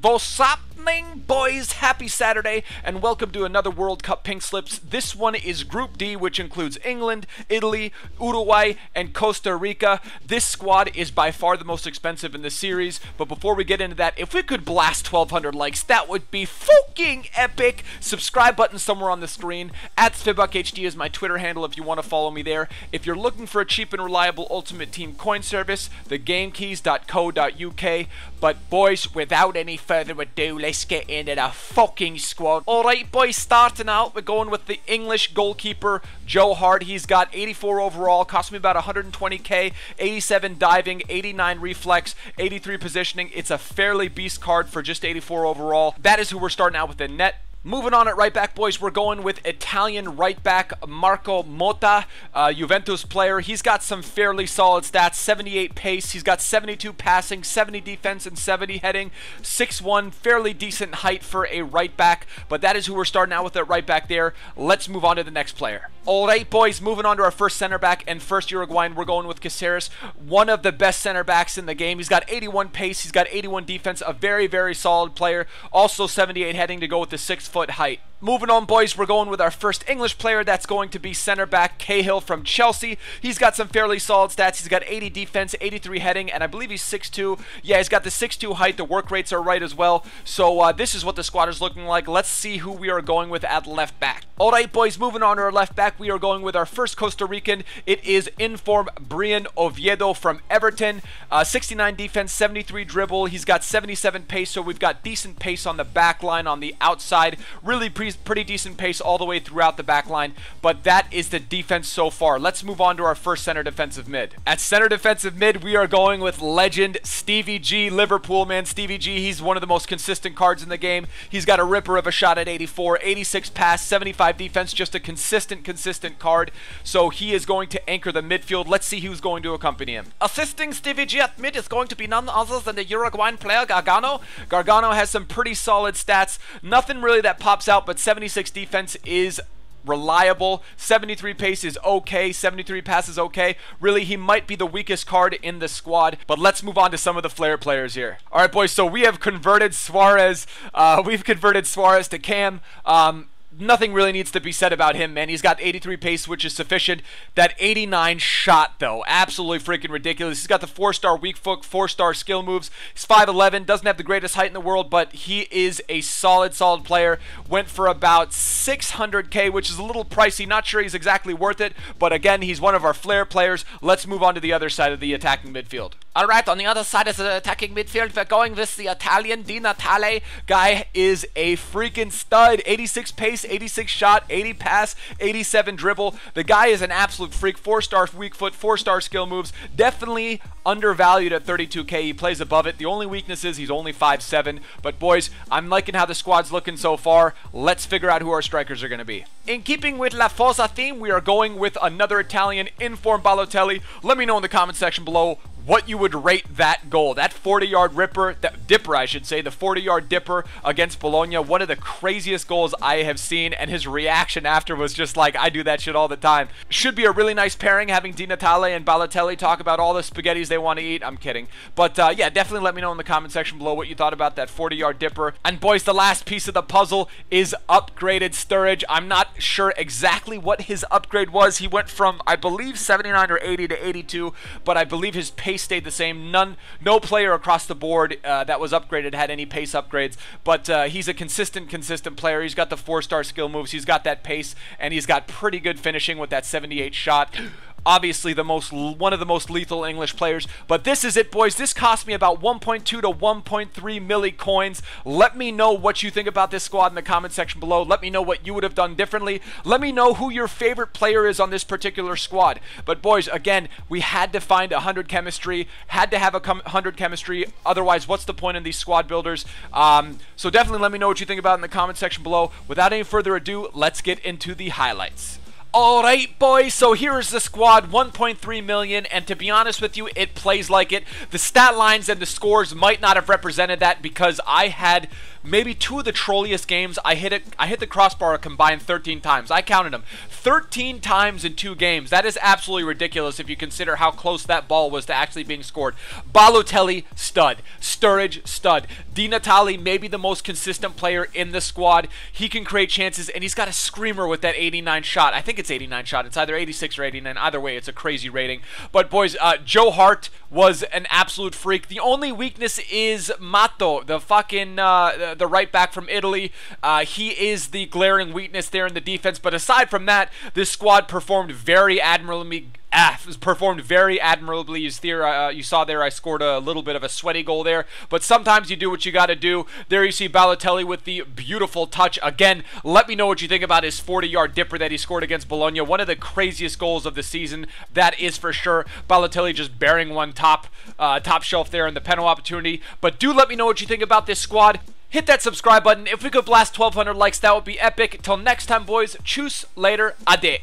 What's happening, boys? Happy Saturday, and welcome to another World Cup Pink Slips. This one is Group D, which includes England, Italy, Uruguay, and Costa Rica. This squad is by far the most expensive in the series, but before we get into that, if we could blast 1,200 likes, that would be fucking epic. Subscribe button somewhere on the screen. @FibbuckHD is my Twitter handle if you want to follow me there. If you're looking for a cheap and reliable Ultimate Team coin service, thegamekeys.co.uk. But boys, without any further ado, let's get into the fucking squad. Alright boys, starting out, we're going with the English goalkeeper, Joe Hart. He's got 84 overall, cost me about 120k, 87 diving, 89 reflex, 83 positioning. It's a fairly beast card for just 84 overall. That is who we're starting out with in net. Moving on at right back, boys, we're going with Italian right back Marco Motta, Juventus player. He's got some fairly solid stats, 78 pace, he's got 72 passing, 70 defense, and 70 heading, 6'1", fairly decent height for a right back, but that is who we're starting out with at right back there. Let's move on to the next player. Alright boys, moving on to our first center back and first Uruguayan, we're going with Caceres, one of the best center backs in the game. He's got 81 pace, he's got 81 defense, a very, very solid player, also 78 heading to go with the 6-foot height. Moving on, boys, we're going with our first English player. That's going to be center back Cahill from Chelsea. He's got some fairly solid stats. He's got 80 defense, 83 heading, and I believe he's 6'2". Yeah, he's got the 6'2" height. The work rates are right as well. So this is what the squad is looking like. Let's see who we are going with at left back. All right, boys, moving on to our left back, we are going with our first Costa Rican. It is in-form Bryan Oviedo from Everton. 69 defense, 73 dribble. He's got 77 pace, so we've got decent pace on the back line, on the outside. Really pretty decent pace all the way throughout the back line, but that is the defense so far. Let's move on to our first center defensive mid. At center defensive mid, we are going with legend Stevie G, Liverpool man. Stevie G, he's one of the most consistent cards in the game. He's got a ripper of a shot at 84, 86 pass, 75 defense, just a consistent card. So he is going to anchor the midfield. Let's see who's going to accompany him. Assisting Stevie G at mid is going to be none other than the Uruguayan player Gargano. Gargano has some pretty solid stats. Nothing really that pops out, but 76 defense is reliable, 73 pace is okay, 73 pass is okay. Really, he might be the weakest card in the squad, but let's move on to some of the flair players here. All right, boys, so we have converted Suarez. We've converted Suarez to Cam. Nothing really needs to be said about him, man. He's got 83 pace, which is sufficient. That 89 shot, though, absolutely freaking ridiculous. He's got the 4-star weak foot, 4-star skill moves. He's 5'11", doesn't have the greatest height in the world, but he is a solid player. Went for about 600k, which is a little pricey. Not sure he's exactly worth it, but again, he's one of our flair players. Let's move on to the other side of the attacking midfield. Alright, on the other side of the attacking midfield, we're going with the Italian Di Natale. Guy is a freaking stud. 86 pace, 86 shot, 80 pass, 87 dribble. The guy is an absolute freak. 4-star weak foot, 4-star skill moves. Definitely undervalued at 32k. He plays above it. The only weakness is he's only 5'7". But boys, I'm liking how the squad's looking so far. Let's figure out who our strikers are going to be. In keeping with La Fosa theme, we are going with another Italian, in-form Balotelli. Let me know in the comment section below what you would rate that goal. That 40-yard ripper, that dipper I should say, the 40-yard dipper against Bologna, one of the craziest goals I have seen, and his reaction after was just like, I do that shit all the time. Should be a really nice pairing, having Di Natale and Balotelli talk about all the spaghettis they want to eat. I'm kidding. But yeah, definitely let me know in the comment section below what you thought about that 40-yard dipper. And boys, the last piece of the puzzle is upgraded Sturridge. I'm not sure exactly what his upgrade was. He went from, I believe, 79 or 80 to 82, but I believe his pace stayed the same. No player across the board that was upgraded had any pace upgrades, but he's a consistent player. He's got the 4-star skill moves, he's got that pace, and he's got pretty good finishing with that 78 shot. Obviously one of the most lethal English players. But this is it, boys. This cost me about 1.2 to 1.3 milli coins. Let me know what you think about this squad in the comment section below. Let me know what you would have done differently. Let me know who your favorite player is on this particular squad. But boys, again, we had to find 100 chemistry, had to have 100 chemistry. Otherwise, what's the point in these squad builders? So definitely let me know what you think about it in the comment section below. Without any further ado, let's get into the highlights. Alright boys, so here is the squad, 1.3 million, and to be honest with you, it plays like it. The stat lines and the scores might not have represented that because I had maybe two of the trolliest games. I hit the crossbar a combined 13 times. I counted them. 13 times in 2 games. That is absolutely ridiculous if you consider how close that ball was to actually being scored. Balotelli, stud. Sturridge, stud. Di Natale, maybe the most consistent player in the squad. He can create chances, and he's got a screamer with that 89 shot. I think it's 89 shot. It's either 86 or 89. Either way, it's a crazy rating. But boys, Joe Hart was an absolute freak. The only weakness is Mato, the fucking the right back from Italy. He is the glaring weakness there in the defense. But aside from that, this squad performed very admirably. You saw there I scored a little bit of a sweaty goal there, but sometimes you do what you got to do. There you see Balotelli with the beautiful touch. Again, let me know what you think about his 40-yard dipper that he scored against Bologna. One of the craziest goals of the season, that is for sure. Balotelli just bearing one top shelf there in the penalty opportunity. But do let me know what you think about this squad. Hit that subscribe button. If we could blast 1,200 likes, that would be epic. Till next time, boys. Tschüss, later, ade.